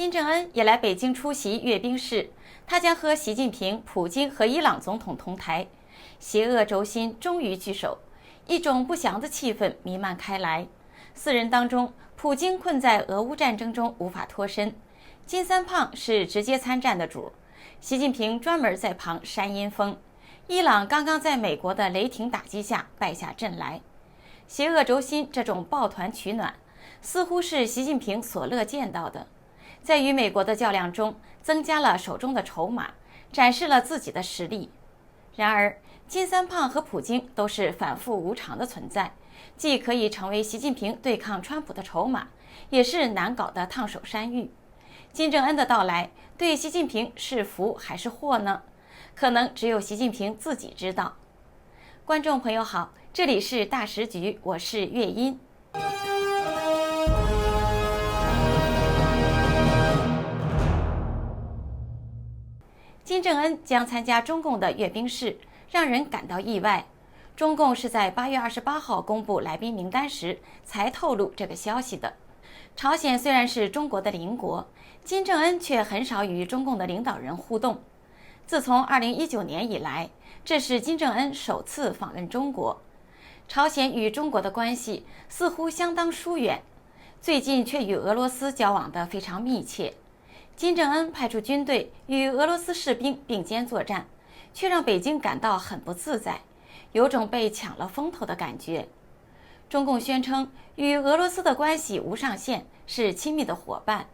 金正恩也来北京出席阅兵式，他将和习近平、普京和伊朗总统同台。邪恶轴心终于聚首，一种不祥的气氛弥漫开来。四人当中，普京困在俄乌战争中无法脱身，金三胖是直接参战的主，习近平专门在旁煽阴风。伊朗刚刚在美国的雷霆打击下败下阵来。邪恶轴心这种抱团取暖，似乎是习近平所乐见到的，在与美国的较量中增加了手中的筹码，展示了自己的实力。然而，金三胖和普京都是反复无常的存在，既可以成为习近平对抗川普的筹码，也是难搞的烫手山芋。金正恩的到来对习近平是福还是祸呢？可能只有习近平自己知道。观众朋友好，这里是大时局，我是月音。金正恩将参加中共的阅兵式，让人感到意外。中共是在8月28号公布来宾名单时才透露这个消息的。朝鲜虽然是中国的邻国，金正恩却很少与中共的领导人互动。自从2019年以来，这是金正恩首次访问中国。朝鲜与中国的关系似乎相当疏远，最近却与俄罗斯交往得非常密切。金正恩派出军队与俄罗斯士兵并肩作战，却让北京感到很不自在，有种被抢了风头的感觉。中共宣称与俄罗斯的关系无上限，是亲密的伙伴，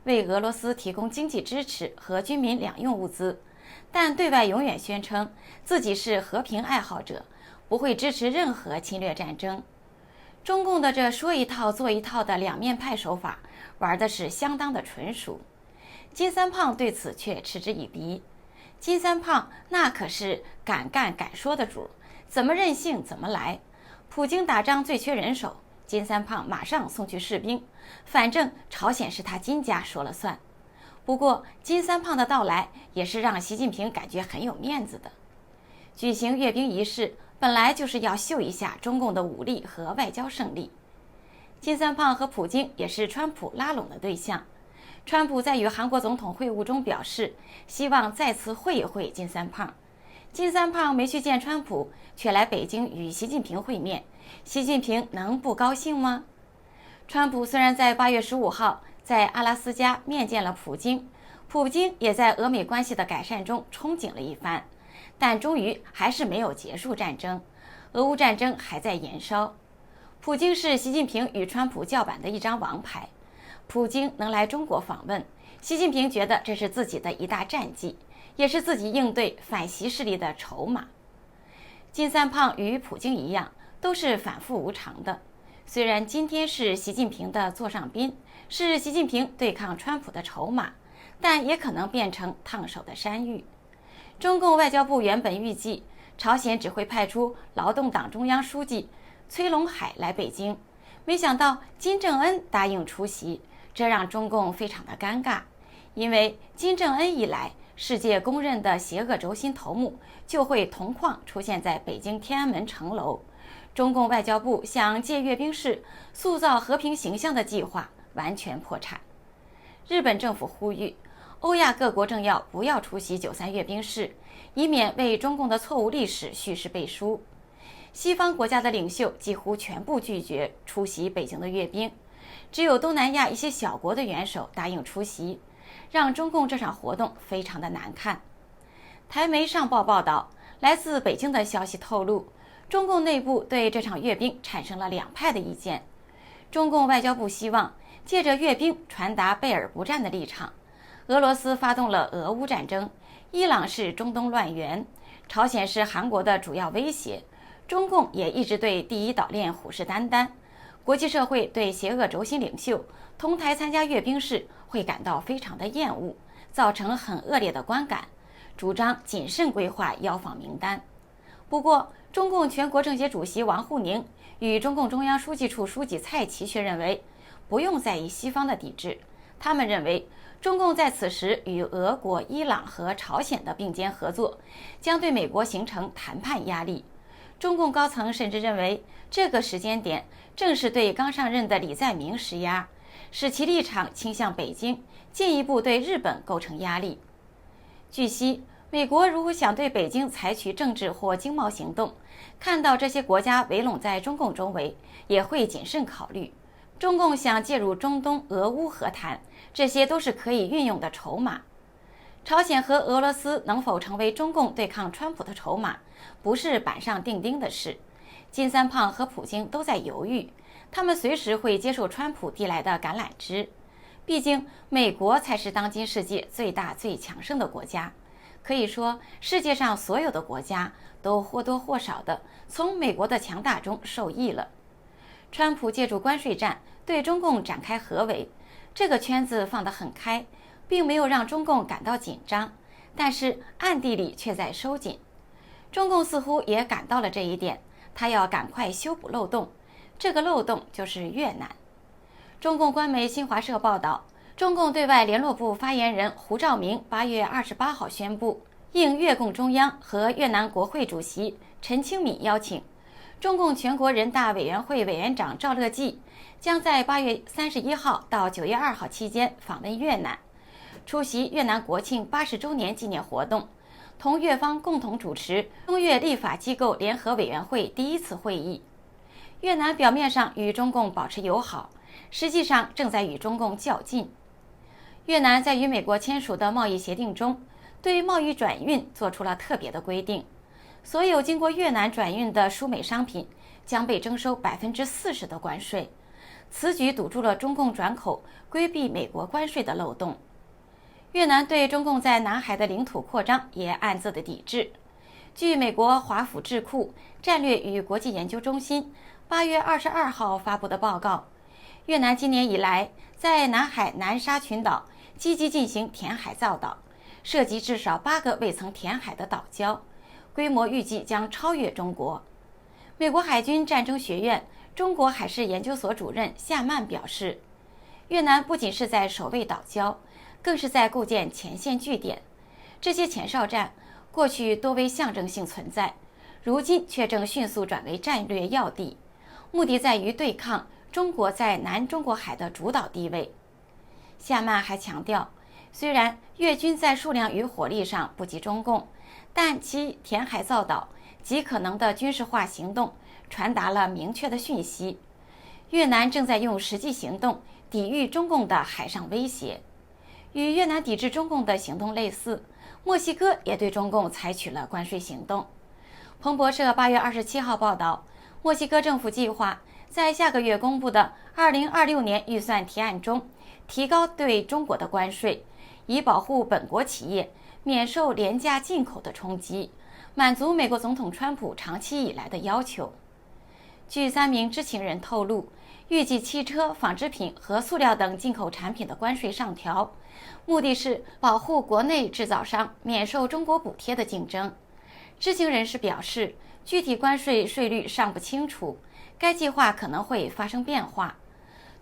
为俄罗斯提供经济支持和军民两用物资，但对外永远宣称自己是和平爱好者，不会支持任何侵略战争。中共的这说一套做一套的两面派手法，玩的是相当的纯熟。金三胖对此却嗤之以鼻。金三胖那可是敢干敢说的主，怎么任性怎么来。普京打仗最缺人手，金三胖马上送去士兵，反正朝鲜是他金家说了算。不过金三胖的到来也是让习近平感觉很有面子的。举行阅兵仪式本来就是要秀一下中共的武力和外交胜利。金三胖和普京也是川普拉拢的对象。川普在与韩国总统会晤中表示，希望再次会一会金三胖。金三胖没去见川普，却来北京与习近平会面，习近平能不高兴吗？川普虽然在8月15号在阿拉斯加面见了普京，普京也在俄美关系的改善中憧憬了一番，但终于还是没有结束战争，俄乌战争还在延烧。普京是习近平与川普叫板的一张王牌。普京能来中国访问，习近平觉得这是自己的一大战绩，也是自己应对反习势力的筹码。金三胖与普京一样，都是反复无常的。虽然今天是习近平的座上宾，是习近平对抗川普的筹码，但也可能变成烫手的山芋。中共外交部原本预计，朝鲜只会派出劳动党中央书记崔龙海来北京，没想到金正恩答应出席。这让中共非常的尴尬，因为金正恩一来，世界公认的邪恶轴心头目就会同框出现在北京天安门城楼。中共外交部想借阅兵式塑造和平形象的计划完全破产。日本政府呼吁欧亚各国政要不要出席93阅兵式，以免为中共的错误历史叙事背书。西方国家的领袖几乎全部拒绝出席北京的阅兵，只有东南亚一些小国的元首答应出席，让中共这场活动非常的难看。台媒上报报道，来自北京的消息透露，中共内部对这场阅兵产生了两派的意见。中共外交部希望借着阅兵传达备而不战的立场。俄罗斯发动了俄乌战争，伊朗是中东乱源，朝鲜是韩国的主要威胁，中共也一直对第一岛链虎视眈眈。国际社会对邪恶轴心领袖同台参加阅兵式会感到非常的厌恶，造成很恶劣的观感，主张谨慎规划邀访名单。不过，中共全国政协主席王沪宁与中共中央书记处书记蔡奇却认为，不用在意西方的抵制。他们认为，中共在此时与俄国、伊朗和朝鲜的并肩合作，将对美国形成谈判压力。中共高层甚至认为，这个时间点正是对刚上任的李在明施压，使其立场倾向北京，进一步对日本构成压力。据悉，美国如果想对北京采取政治或经贸行动，看到这些国家围拢在中共周围，也会谨慎考虑。中共想介入中东俄乌和谈，这些都是可以运用的筹码。朝鲜和俄罗斯能否成为中共对抗川普的筹码，不是板上钉钉的事。金三胖和普京都在犹豫，他们随时会接受川普递来的橄榄枝。毕竟，美国才是当今世界最大最强盛的国家。可以说，世界上所有的国家都或多或少的从美国的强大中受益了。川普借助关税战对中共展开合围，这个圈子放得很开，并没有让中共感到紧张，但是暗地里却在收紧。中共似乎也感到了这一点，他要赶快修补漏洞，这个漏洞就是越南。中共官媒新华社报道，中共对外联络部发言人胡兆明8月28号宣布，应越共中央和越南国会主席陈清敏邀请，中共全国人大委员会委员长赵乐际将在8月31号到9月2号期间访问越南，出席越南国庆80周年纪念活动，同越方共同主持中越立法机构联合委员会第1次会议。越南表面上与中共保持友好，实际上正在与中共较劲。越南在与美国签署的贸易协定中，对贸易转运做出了特别的规定，所有经过越南转运的输美商品将被征收40%的关税。此举堵住了中共转口，规避美国关税的漏洞。越南对中共在南海的领土扩张也暗自的抵制。据美国华府智库战略与国际研究中心8月22号发布的报告，越南今年以来在南海南沙群岛积极进行填海造岛，涉及至少8个未曾填海的岛礁，规模预计将超越中国。美国海军战争学院中国海事研究所主任夏曼表示，越南不仅是在守卫岛礁，更是在构建前线据点。这些前哨站过去多为象征性存在，如今却正迅速转为战略要地，目的在于对抗中国在南中国海的主导地位。夏曼还强调，虽然越军在数量与火力上不及中共，但其填海造岛极可能的军事化行动传达了明确的讯息，越南正在用实际行动抵御中共的海上威胁。与越南抵制中共的行动类似，墨西哥也对中共采取了关税行动。彭博社8月27号报道，墨西哥政府计划在下个月公布的2026年预算提案中提高对中国的关税，以保护本国企业免受廉价进口的冲击，满足美国总统川普长期以来的要求。据3名知情人透露，预计汽车、纺织品和塑料等进口产品的关税上调，目的是保护国内制造商免受中国补贴的竞争。知情人士表示，具体关税税率尚不清楚，该计划可能会发生变化。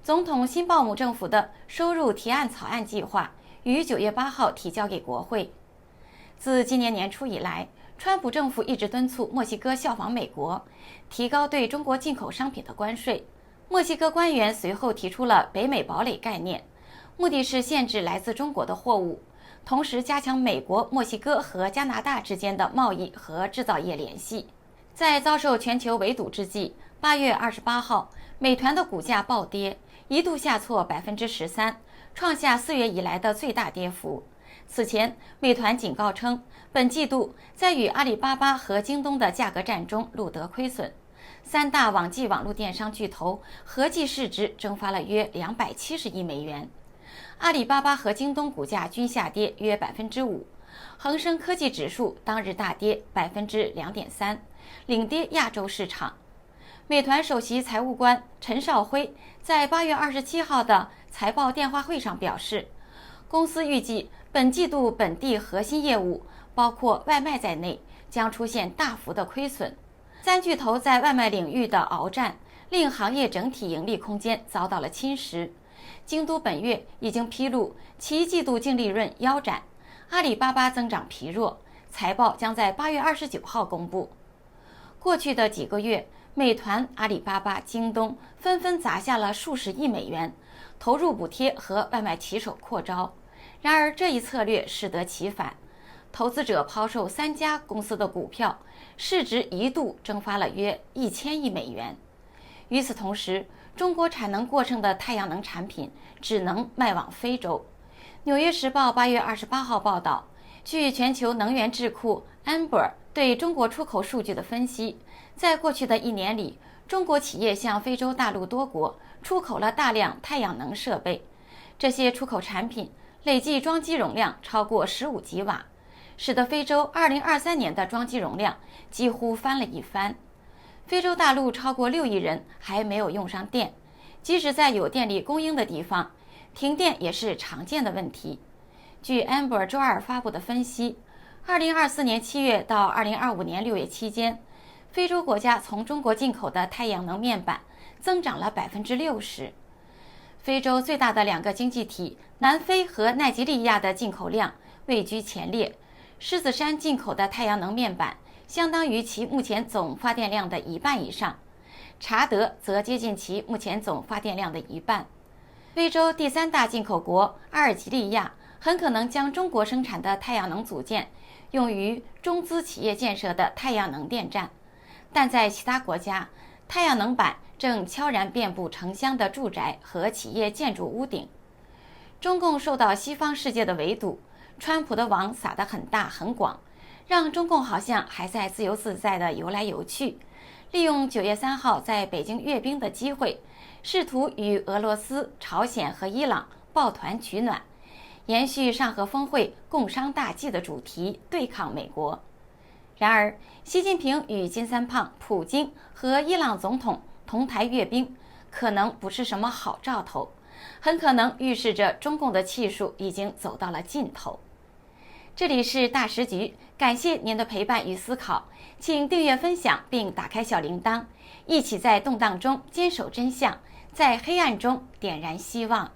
总统辛鲍姆政府的收入提案草案计划于9月8号提交给国会。自今年年初以来，川普政府一直敦促墨西哥效仿美国，提高对中国进口商品的关税。墨西哥官员随后提出了北美堡垒概念，目的是限制来自中国的货物，同时加强美国、墨西哥和加拿大之间的贸易和制造业联系。在遭受全球围堵之际，8月28号，美团的股价暴跌，一度下挫13%，创下4月以来的最大跌幅。此前，美团警告称，本季度在与阿里巴巴和京东的价格战中录得亏损。3大网际网络电商巨头合计市值蒸发了约270亿美元。阿里巴巴和京东股价均下跌约5%，恒生科技指数当日大跌2.3%，领跌亚洲市场。美团首席财务官陈少辉在8月27号的财报电话会上表示，公司预计本季度本地核心业务，包括外卖在内，将出现大幅的亏损。3巨头在外卖领域的鏖战，令行业整体盈利空间遭到了侵蚀。京东本月已经披露其季度净利润腰斩，阿里巴巴增长疲弱，财报将在8月29号公布。过去的几个月，美团、阿里巴巴、京东纷纷砸下了数十亿美元，投入补贴和外卖骑手扩招。然而，这一策略适得其反，投资者抛售3家公司的股票，市值一度蒸发了约1000亿美元。与此同时，中国产能过剩的太阳能产品只能卖往非洲。《纽约时报》8月28号报道，据全球能源智库 Amber 对中国出口数据的分析，在过去的1年里，中国企业向非洲大陆多国出口了大量太阳能设备，这些出口产品累计装机容量超过15吉瓦，使得非洲2023年的装机容量几乎翻了一番。非洲大陆超过6亿人还没有用上电，即使在有电力供应的地方，停电也是常见的问题。据 Amber 周二发布的分析，2024年7月到2025年6月期间，非洲国家从中国进口的太阳能面板增长了60%。非洲最大的2个经济体南非和奈及利亚的进口量位居前列，狮子山进口的太阳能面板相当于其目前总发电量的1半以上，查德则接近其目前总发电量的1半。非洲第3大进口国阿尔及利亚很可能将中国生产的太阳能组件用于中资企业建设的太阳能电站，但在其他国家，太阳能板正悄然遍布城乡的住宅和企业建筑屋顶。中共受到西方世界的围堵，川普的网撒得很大很广，让中共好像还在自由自在地游来游去，利用9月3号在北京阅兵的机会，试图与俄罗斯、朝鲜和伊朗抱团取暖，延续上合峰会共商大计的主题，对抗美国。然而，习近平与金三胖普京和伊朗总统同台阅兵，可能不是什么好兆头，很可能预示着中共的气数已经走到了尽头。这里是大时局，感谢您的陪伴与思考，请订阅分享并打开小铃铛，一起在动荡中坚守真相，在黑暗中点燃希望。